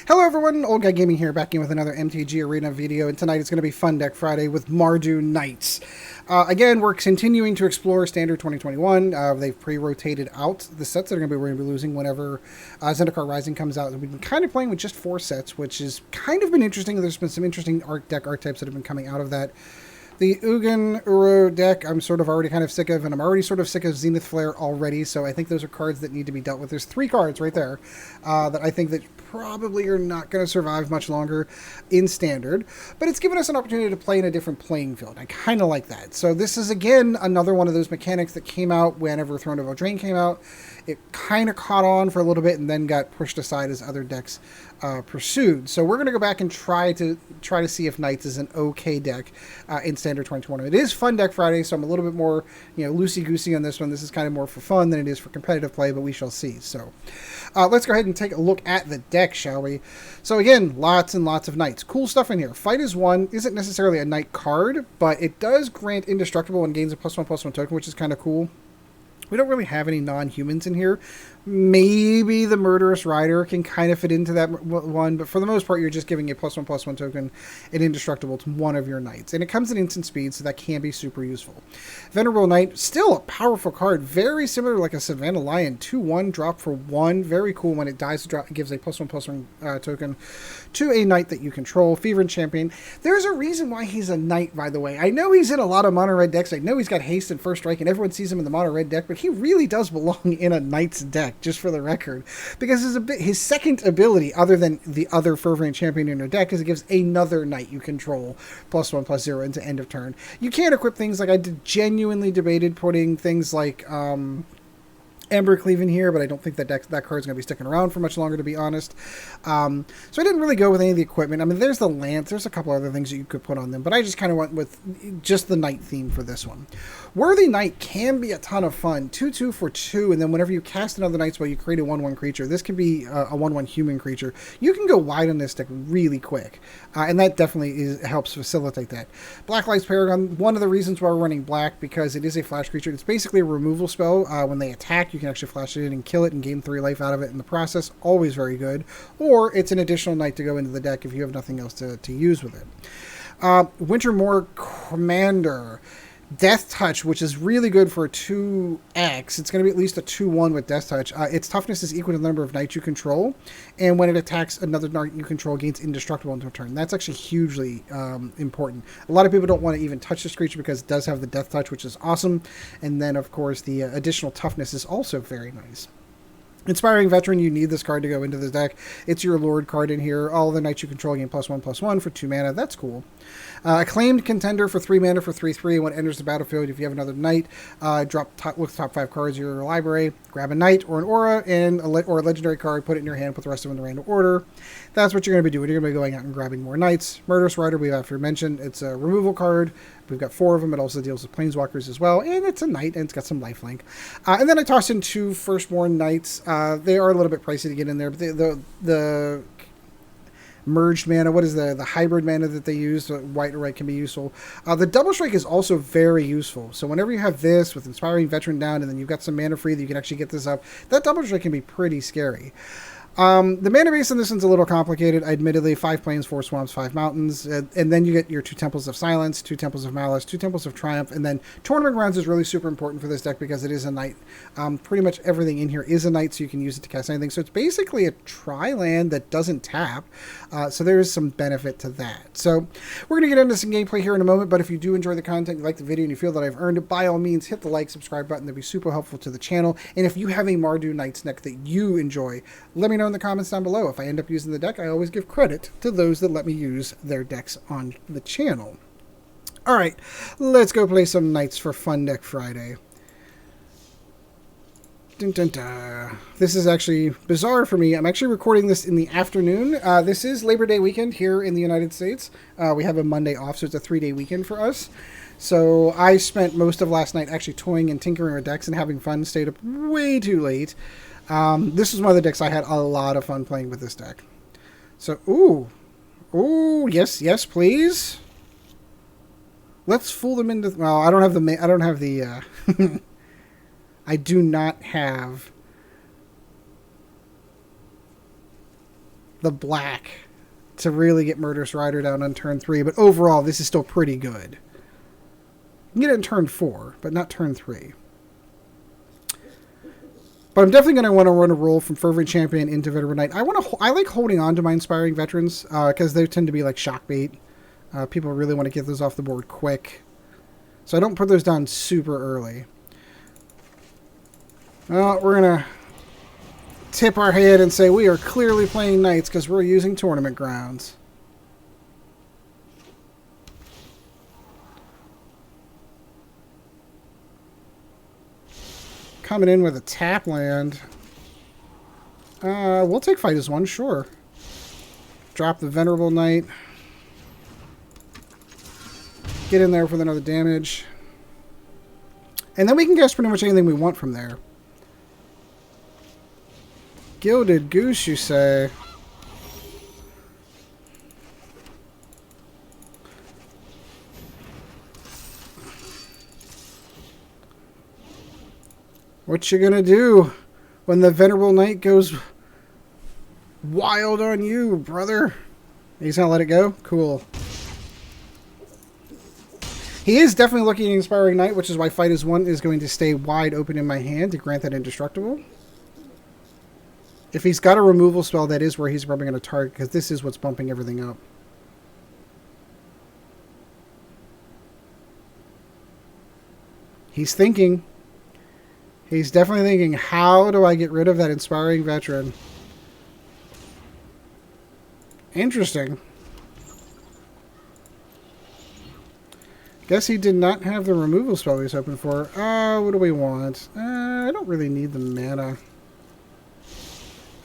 Hello everyone, Old Guy Gaming here, back in with another MTG Arena video, and tonight it's going to be Fun Deck Friday with Mardu Knights. Again, we're continuing to explore Standard 2021. They've pre-rotated out the sets that we're going to be losing whenever Zendikar Rising comes out. We've been kind of playing with just 4 sets, which has kind of been interesting. There's been some interesting deck archetypes that have been coming out of that. The Ugin Uro deck, I'm sort of already kind of sick of, and I'm already sort of sick of Zenith Flare already, so I think those are cards that need to be dealt with. There's 3 cards right there that I think that probably are not going to survive much longer in Standard, but it's given us an opportunity to play in a different playing field. I kind of like that. So this is, again, another one of those mechanics that came out whenever Throne of Eldraine came out. It kind of caught on for a little bit and then got pushed aside as other decks pursued. So we're going to go back and try to see if Knights is an okay deck in Standard 2020. It is Fun Deck Friday, so I'm a little bit more loosey-goosey on this one. This is kind of more for fun than it is for competitive play, but we shall see. So let's go ahead and take a look at the deck, shall we? So again, lots and lots of Knights. Cool stuff in here. Fight is 1 isn't necessarily a Knight card, but it does grant Indestructible and gains a +1/+1 token, which is kind of cool. We don't really have any non-humans in here. Maybe the Murderous Rider can kind of fit into that one, but for the most part, you're just giving a +1/+1 token and Indestructible to one of your Knights. And it comes in instant speed, so that can be super useful. Venerable Knight, still a powerful card. Very similar like a Savannah Lion. 2/1, drop for 1. Very cool. When it dies, it gives a +1/+1 token to a Knight that you control. Fervent Champion. There's a reason why he's a Knight, by the way. I know he's in a lot of mono red decks. I know he's got haste and first strike, and everyone sees him in the mono red deck, but he really does belong in a Knight's deck, just for the record, because his second ability, other than the other Fervent Champion in your deck, is it gives another Knight you control +1/+0 into end of turn. You can't equip things like genuinely debated putting things like Embercleave in here, but I don't think that card's going to be sticking around for much longer, to be honest. So I didn't really go with any of the equipment. I mean, there's the Lance. There's a couple other things that you could put on them, but I just kind of went with just the Knight theme for this one. Worthy Knight can be a ton of fun. 2/2 for 2, and then whenever you cast another Knight spell, you create a 1/1 creature. This can be a 1/1 human creature. You can go wide on this deck really quick, and that definitely helps facilitate that. Blacklance Paragon, one of the reasons why we're running black, because it is a flash creature. It's basically a removal spell. When they attack, you can actually flash it in and kill it and gain 3 life out of it in the process. Always very good. Or it's an additional Knight to go into the deck if you have nothing else to use with it. Wintermoor Commander. Death Touch, which is really good for a 2x. It's going to be at least a 2/1 with Death Touch. Its toughness is equal to the number of Knights you control, and when it attacks another Knight you control, gains Indestructible into a turn. That's actually hugely important. A lot of people don't want to even touch this creature because it does have the Death Touch, which is awesome, and then, of course, the additional toughness is also very nice. Inspiring Veteran, you need this card to go into the deck. It's your Lord card in here. All the Knights you control gain +1/+1 for 2 mana. That's cool. Acclaimed Contender for 3 mana for 3/3. When it enters the battlefield, if you have another Knight, look the top 5 cards of your library, grab a Knight or an Aura, or a Legendary card, put it in your hand, put the rest of them in random order. That's what you're going to be doing. You're going to be going out and grabbing more Knights. Murderous Rider, we've already mentioned. It's a removal card. We've got 4 of them. It also deals with Planeswalkers as well. And it's a Knight, and it's got some lifelink. And then I tossed in 2 Firstborn Knights. They are a little bit pricey to get in there, but the merged mana, what is the hybrid mana that they use, white or red, can be useful. The Double Strike is also very useful. So whenever you have this with Inspiring Veteran down, and then you've got some mana free that you can actually get this up, that Double Strike can be pretty scary. The mana base on this one's a little complicated. Admittedly, 5 plains, 4 swamps, 5 mountains, and then you get your 2 Temples of Silence, 2 Temples of Malice, 2 Temples of Triumph, and then Tournament Grounds is really super important for this deck because it is a Knight. Pretty much everything in here is a Knight, so you can use it to cast anything. So it's basically a tri-land that doesn't tap, so there is some benefit to that. So we're going to get into some gameplay here in a moment, but if you do enjoy the content, you like the video, and you feel that I've earned it, by all means, hit the like, subscribe button. That'd be super helpful to the channel. And if you have a Mardu Knights deck that you enjoy, let me know in the comments down below. If I end up using the deck, I always give credit to those that let me use their decks on the channel. Alright, let's go play some Knights for Fun Deck Friday. Dun, dun, dun. This is actually bizarre for me. I'm actually recording this in the afternoon. This is Labor Day weekend here in the United States. We have a Monday off, so it's a 3-day weekend for us. So I spent most of last night actually toying and tinkering with decks and having fun. Stayed up way too late. This is one of the decks I had a lot of fun playing with this deck. So, ooh, yes, please. Let's fool them into. Well, I don't have the. I do not have the black to really get Murderous Rider down on turn 3. But overall, this is still pretty good. You can get it in turn 4, but not turn 3. But I'm definitely going to want to run a roll from Fervent Champion into Venerable Knight. I like holding on to my Inspiring Veterans because they tend to be like shock bait. People really want to get those off the board quick. So I don't put those down super early. Well, we're going to tip our head and say we are clearly playing Knights because we're using tournament grounds. Coming in with a tap land. We'll take fight as one, sure. Drop the Venerable Knight. Get in there with another damage. And then we can guess pretty much anything we want from there. Gilded Goose, you say? What you gonna do when the Venerable Knight goes wild on you, brother? He's gonna let it go? Cool. He is definitely looking at Inspiring Knight, which is why Fight as One is going to stay wide open in my hand to grant that Indestructible. If he's got a removal spell, that is where he's rubbing on a target, because this is what's bumping everything up. He's thinking. He's definitely thinking, how do I get rid of that Inspiring Veteran? Interesting. Guess he did not have the removal spell he was hoping for. What do we want? I don't really need the mana.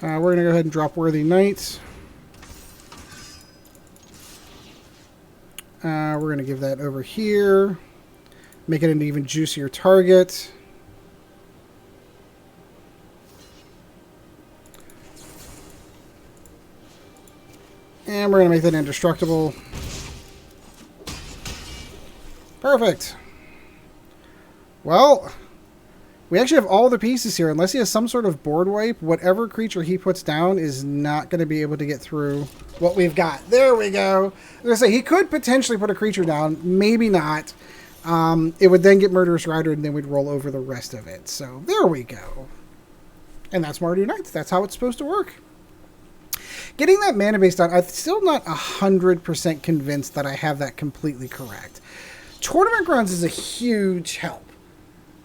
We're going to go ahead and drop Worthy Knight. We're going to give that over here. Make it an even juicier target. And we're going to make that indestructible. Perfect. Well, we actually have all the pieces here. Unless he has some sort of board wipe, whatever creature he puts down is not going to be able to get through what we've got. There we go. I was going to say, he could potentially put a creature down. Maybe not. It would then get Murderous Rider, and then we'd roll over the rest of it. So, there we go. And that's Mardu Knights. That's how it's supposed to work. Getting that mana base down, I'm still not 100% convinced that I have that completely correct. Tournament Grounds is a huge help.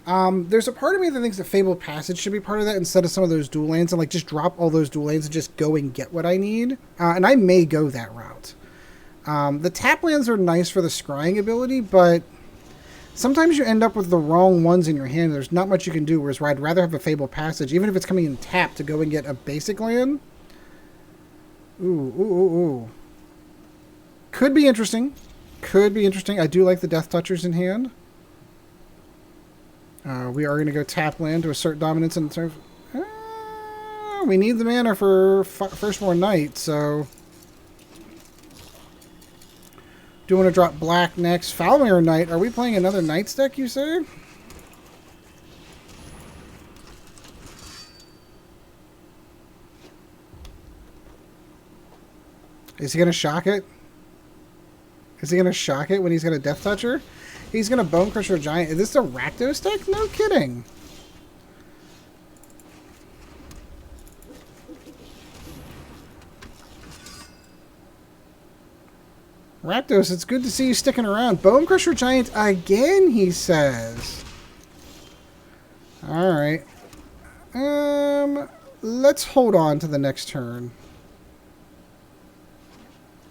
There's a part of me that thinks that Fabled Passage should be part of that instead of some of those dual lands, and like just drop all those dual lands and just go and get what I need. And I may go that route. The tap lands are nice for the scrying ability, but sometimes you end up with the wrong ones in your hand. There's not much you can do, whereas I'd rather have a Fabled Passage, even if it's coming in tap, to go and get a basic land. Ooh. Could be interesting. Could be interesting. I do like the Death Touchers in hand. We are going to go tap land to assert dominance in terms of... we need the mana for Firstborn Knight, so... Do want to drop black next. Foulmire Knight. Are we playing another Knights deck, you say? Is he going to shock it? Is he going to shock it when he's got a Death Toucher? He's going to Bone Crusher Giant. Is this a Rakdos deck? No kidding. Rakdos, it's good to see you sticking around. Bone Crusher Giant again, he says. Alright. Let's hold on to the next turn.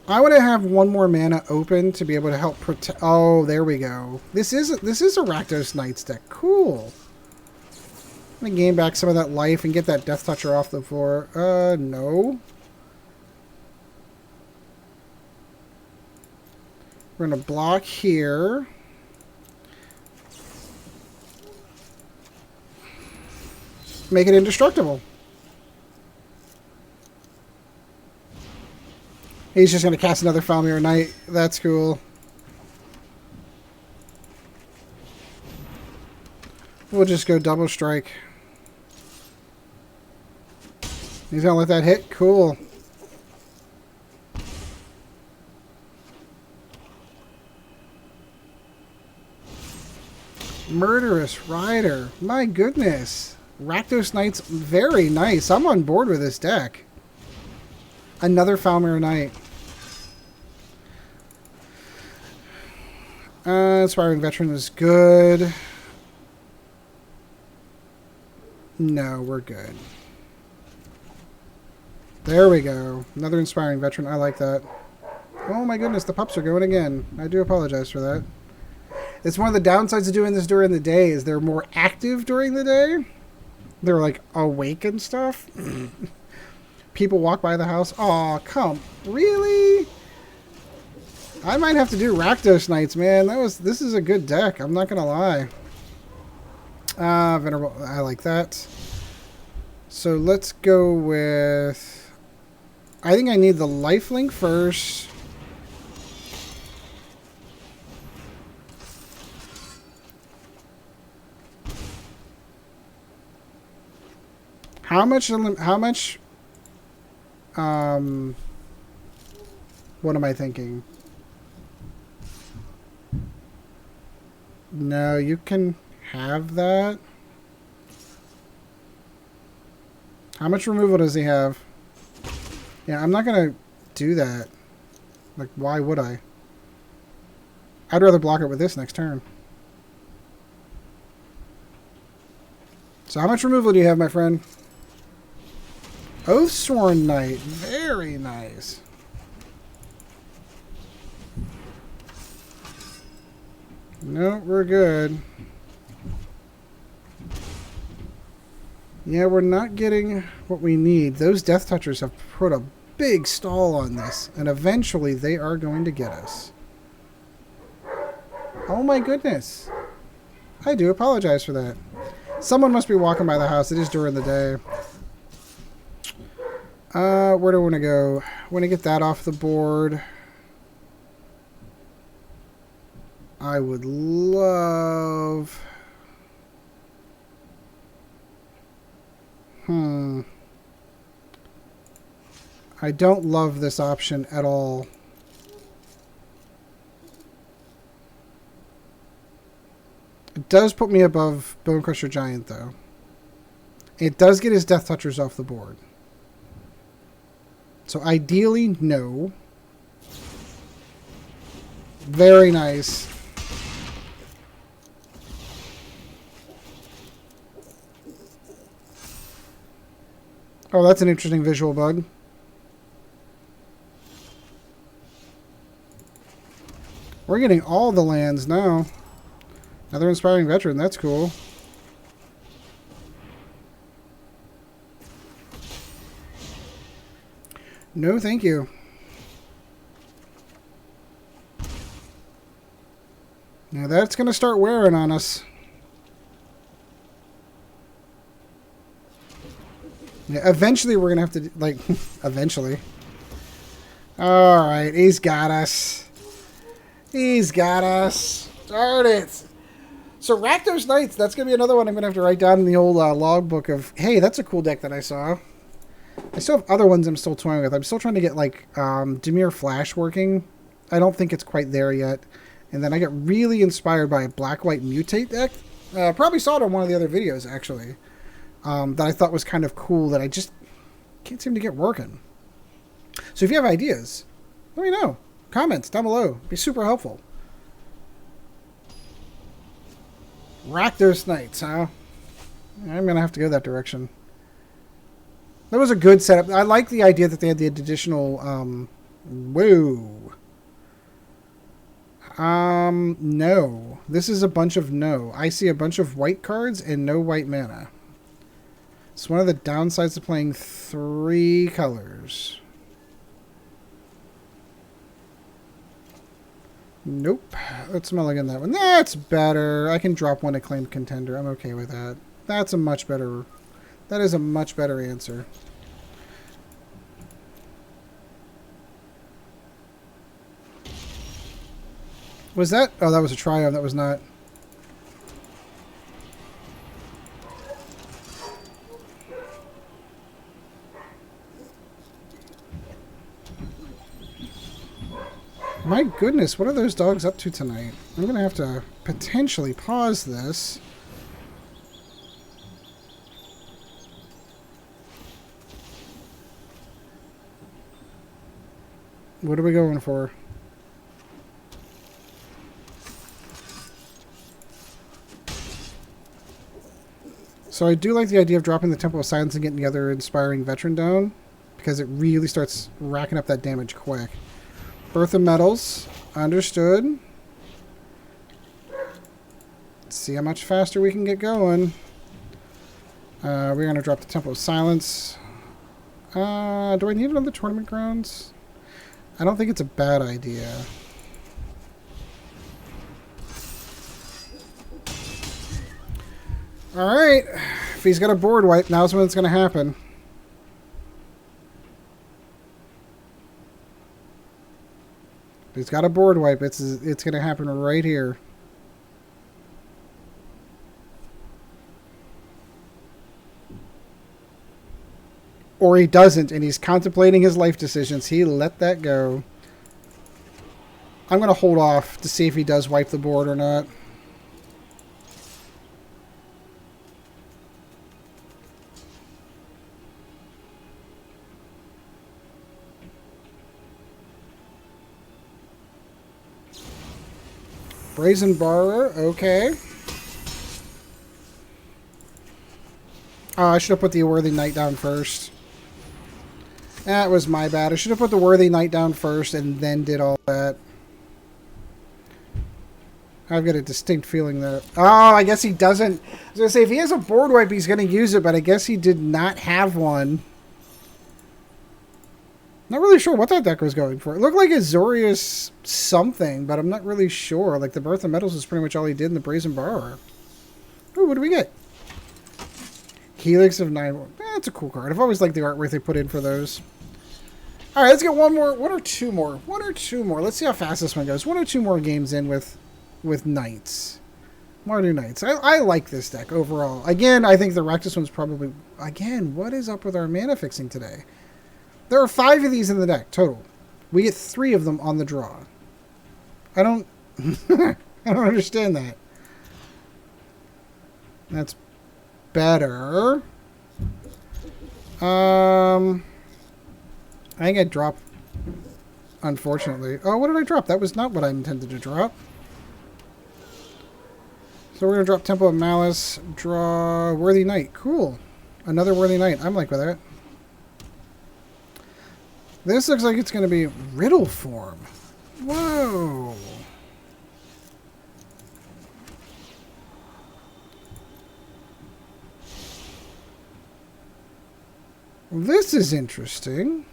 I want to have one more mana open to be able to help protect... Oh, there we go. This is a Rakdos Knights deck. Cool. I'm going to gain back some of that life and get that Death Toucher off the floor. No. We're going to block here. Make it indestructible. He's just going to cast another Foulmire Knight. That's cool. We'll just go double strike. He's going to let that hit? Cool. Murderous Rider. My goodness. Rakdos Knight's very nice. I'm on board with this deck. Another Falmer Knight. Inspiring Veteran is good. No, we're good. There we go. Another Inspiring Veteran. I like that. Oh my goodness, the pups are going again. I do apologize for that. It's one of the downsides of doing this during the day is they're more active during the day. They're like awake and stuff. People walk by the house. Aw, come. Really? I might have to do Rakdos Knights, man. This is a good deck. I'm not gonna lie. Venerable. I like that. So let's go with. I think I need the lifelink first. How much? What am I thinking? No, you can have that. How much removal does he have? Yeah, I'm not gonna do that. Like, why would I? I'd rather block it with this next turn. So how much removal do you have, my friend? Oathsworn Knight. Very nice. No, we're good. Yeah, we're not getting what we need. Those Death Touchers have put a big stall on this, and eventually they are going to get us. Oh my goodness. I do apologize for that. Someone must be walking by the house. It is during the day. Where do I want to go? I want to get that off the board. I would love... I don't love this option at all. It does put me above Bonecrusher Giant, though. It does get his Death Touchers off the board. So ideally, no. Very nice. Oh, that's an interesting visual bug. We're getting all the lands now. Another Inspiring Veteran, that's cool. No, thank you. Now that's going to start wearing on us. Yeah, eventually we're going to have to, like, eventually. Alright, he's got us. He's got us. Darn it. So Rakdos Knights, that's going to be another one I'm going to have to write down in the old logbook of, hey, that's a cool deck that I saw. I still have other ones I'm still toying with. I'm still trying to get, like, Dimir Flash working. I don't think it's quite there yet. And then I get really inspired by a Black-White Mutate deck. Probably saw it on one of the other videos, actually. That I thought was kind of cool that I just can't seem to get working. So if you have ideas, let me know. Comments down below. It'd be super helpful. Rakdos Knights, huh? I'm going to have to go that direction. That was a good setup. I like the idea that they had the additional... whoa. No. This is a bunch of no. I see a bunch of white cards and no white mana. It's one of the downsides of playing 3 colors. Nope. Let's mulligan that one. That's better. I can drop one Acclaimed Contender. I'm okay with that. That's a much better... That is a much better answer. Was that... Oh, that was a Triumph. That was not... My goodness, what are those dogs up to tonight? I'm going to have to potentially pause this. What are we going for? So I do like the idea of dropping the Temple of Silence and getting the other Inspiring Veteran down, because it really starts racking up that damage quick. Birth of Metals. Understood. Let's see how much faster we can get going. We're going to drop the Temple of Silence. Do I need another Tournament Grounds? I don't think it's a bad idea. Alright. If he's got a board wipe, now's when it's going to happen. If he's got a board wipe, it's going to happen right here. Or he doesn't, and he's contemplating his life decisions. He let that go. I'm going to hold off to see if he does wipe the board or not. Brazen Borrower, okay. I should have put the Worthy Knight down first. That was my bad. I should have put the Worthy Knight down first and then did all that. I've got a distinct feeling that... Oh, I guess he doesn't... I was going to say, if he has a board wipe, he's going to use it, but I guess he did not have one. Not really sure what that deck was going for. It looked like Azorius something, but I'm not really sure. Like, the Birth of Metals is pretty much all he did in the Brazen Borrower. Ooh, what do we get? Helix of 9. That's a cool card. I've always liked the artwork they put in for those. All right, let's get one or two more. Let's see how fast this one goes. 1 or 2 more games in with Knights. Mardu Knights. I like this deck overall. Again, I think the Rakdos one's probably... Again, what is up with our mana fixing today? There are 5 of these in the deck total. We get 3 of them on the draw. I don't... I don't understand that. That's better. I think I dropped, unfortunately. Oh, what did I drop? That was not what I intended to drop. So we're going to drop Temple of Malice, draw Worthy Knight. Cool. Another Worthy Knight. I'm like with that. This looks like it's going to be Riddle form. Whoa. This is interesting.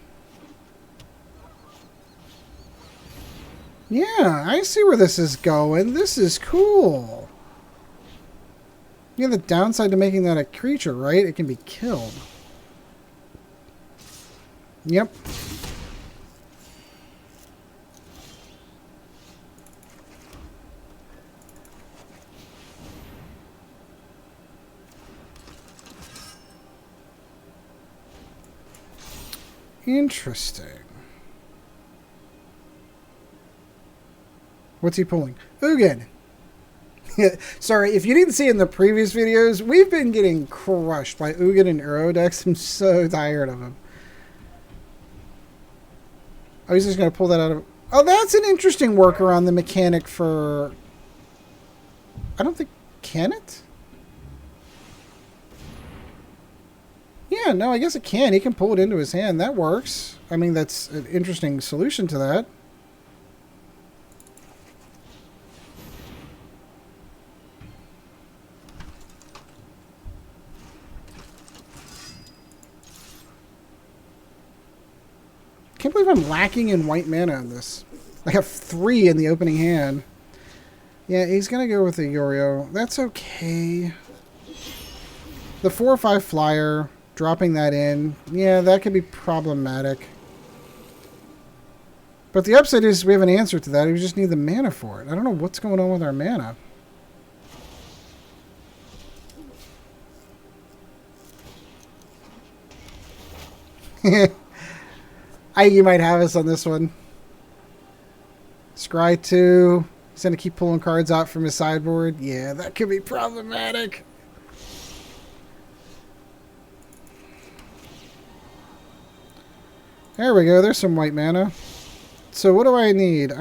Yeah, I see where this is going. This is cool. Yeah, the downside to making that a creature, right? It can be killed. Yep. Interesting. What's he pulling? Ugin. Sorry, if you didn't see in the previous videos, we've been getting crushed by Ugin and Arrow decks. I'm so tired of them. Oh, he's just going to pull that out of... Oh, that's an interesting workaround, the mechanic for... I don't think... Can it? Yeah, no, I guess it can. He can pull it into his hand. That works. I mean, that's an interesting solution to that. Can't believe I'm lacking in white mana on this. I have 3 in the opening hand. Yeah, he's going to go with the Yorio. That's okay. The 4 or 5 flyer... Dropping that in, yeah, that could be problematic. But the upside is we have an answer to that. We just need the mana for it. I don't know what's going on with our mana. You might have us on this one. Scry 2. He's going to keep pulling cards out from his sideboard. Yeah, that could be problematic. There we go. There's some white mana. So what do I need?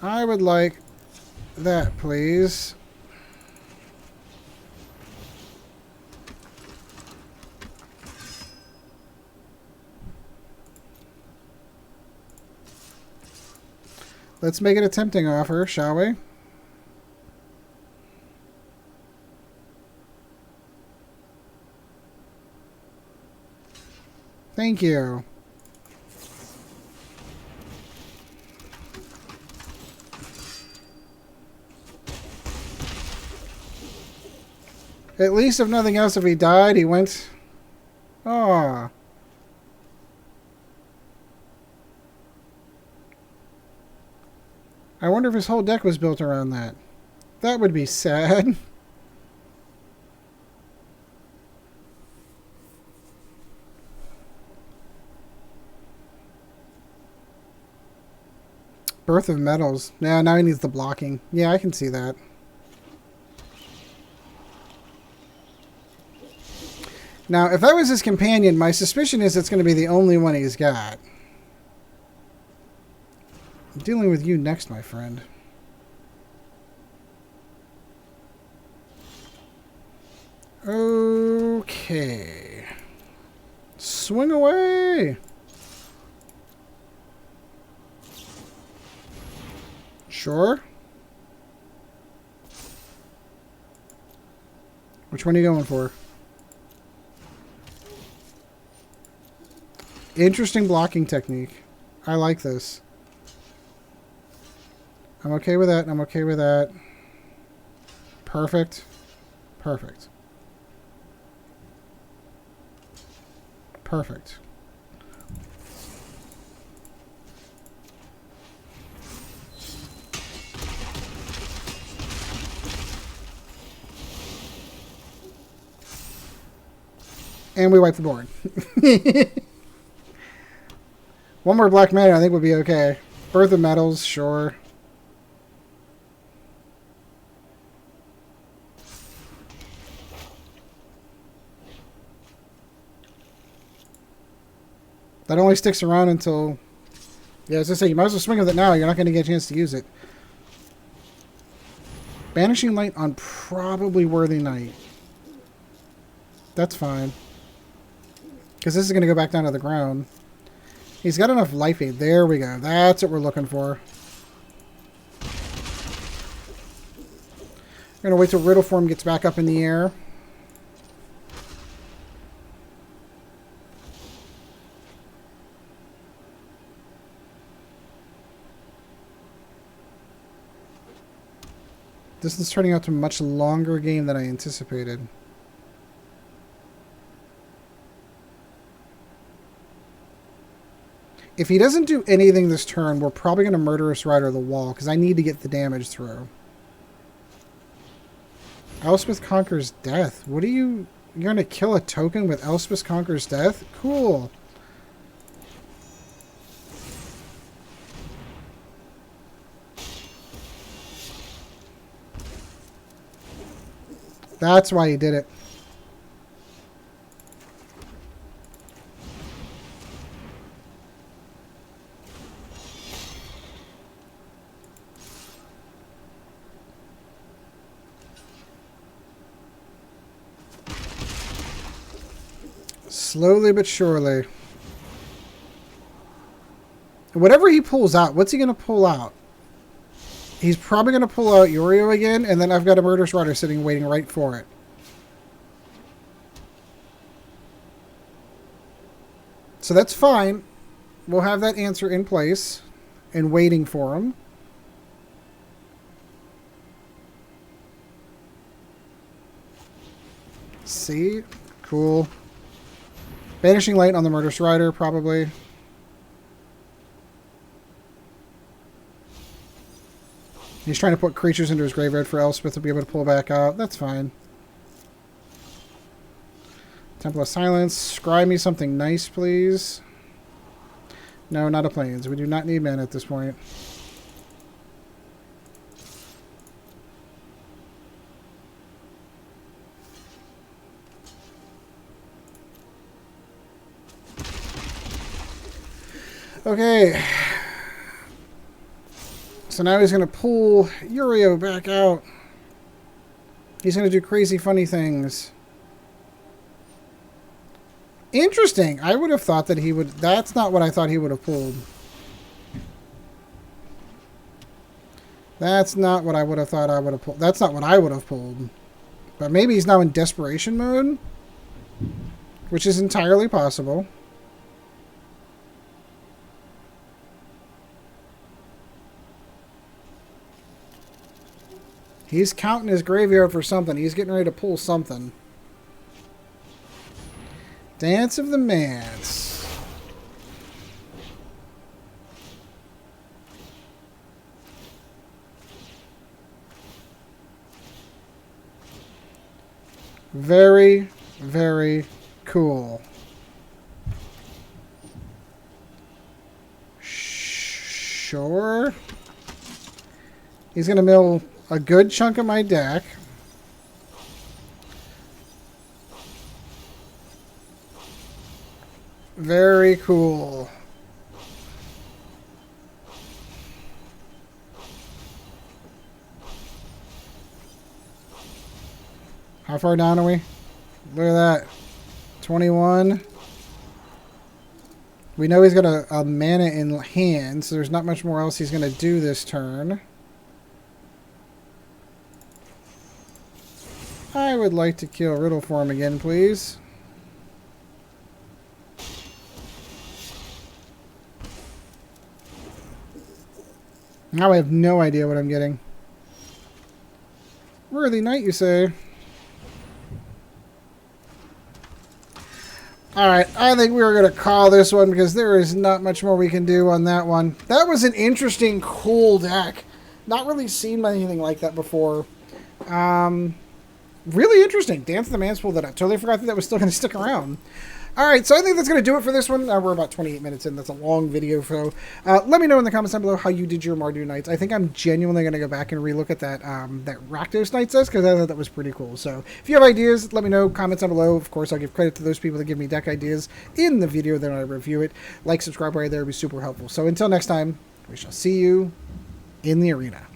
I would like that, please. Let's make it a tempting offer, shall we? Thank you. At least, if nothing else, if he died, he went... Aw. I wonder if his whole deck was built around that. That would be sad. Birth of Metals. Yeah, now he needs the blocking. Yeah, I can see that. Now, if that was his companion, my suspicion is it's going to be the only one he's got. I'm dealing with you next, my friend. Okay. Swing away! Sure. Which one are you going for? Interesting blocking technique. I like this. I'm okay with that. I'm okay with that. Perfect. Perfect. Perfect. And we wipe the board. One more black mana I think would be okay. Birth of Metals, sure. That only sticks around until... Yeah, as I say, you might as well swing with it now. You're not going to get a chance to use it. Banishing Light on probably Worthy Knight. That's fine. Because this is going to go back down to the ground. He's got enough life aid. There we go. That's what we're looking for. We're going to wait till Riddle Form gets back up in the air. This is turning out to a much longer game than I anticipated. If he doesn't do anything this turn, we're probably going to Murderous Rider the wall, because I need to get the damage through. Elspeth Conquers Death. What are you... You're going to kill a token with Elspeth Conquers Death? Cool. That's why he did it. Slowly but surely. Whatever he pulls out, what's he going to pull out? He's probably going to pull out Yorio again, and then I've got a Murderous Rider sitting waiting right for it. So that's fine. We'll have that answer in place and waiting for him. See? Cool. Banishing Light on the Murderous Rider, probably. He's trying to put creatures into his graveyard for Elspeth to be able to pull back out. That's fine. Temple of Silence. Scry me something nice, please. No, not a plains. We do not need mana at this point. Okay. So now he's going to pull Uriel back out. He's going to do crazy funny things. Interesting. I would have thought that he would... That's not what I thought he would have pulled. That's not what I would have thought I would have pulled. That's not what I would have pulled. But maybe he's now in desperation mode. Which is entirely possible. He's counting his graveyard for something. He's getting ready to pull something. Dance of the Mance. Very, very cool. Sure. He's going to mill a good chunk of my deck. Very cool. How far down are we? Look at that. 21. We know he's got a mana in hand, so there's not much more else he's going to do this turn. I would like to kill Riddle for him again, please. Now I have no idea what I'm getting. Worthy Knight, you say? Alright, I think we're going to call this one because there is not much more we can do on that one. That was an interesting, cool deck. Not really seen anything like that before. Really interesting. Dance of the Mance pulled that up. Totally forgot that was still going to stick around. Alright, so I think that's going to do it for this one. We're about 28 minutes in. That's a long video. So let me know in the comments down below how you did your Mardu Knights. I think I'm genuinely going to go back and relook at that that Rakdos Knight says, because I thought that was pretty cool. So if you have ideas, let me know. Comments down below. Of course, I'll give credit to those people that give me deck ideas in the video that I review it. Like, subscribe right there would be super helpful. So until next time, we shall see you in the arena.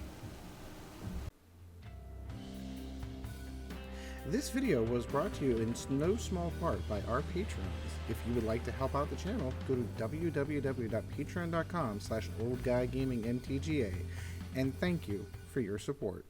This video was brought to you in no small part by our patrons. If you would like to help out the channel, go to www.patreon.com/oldguygamingmtga, and thank you for your support.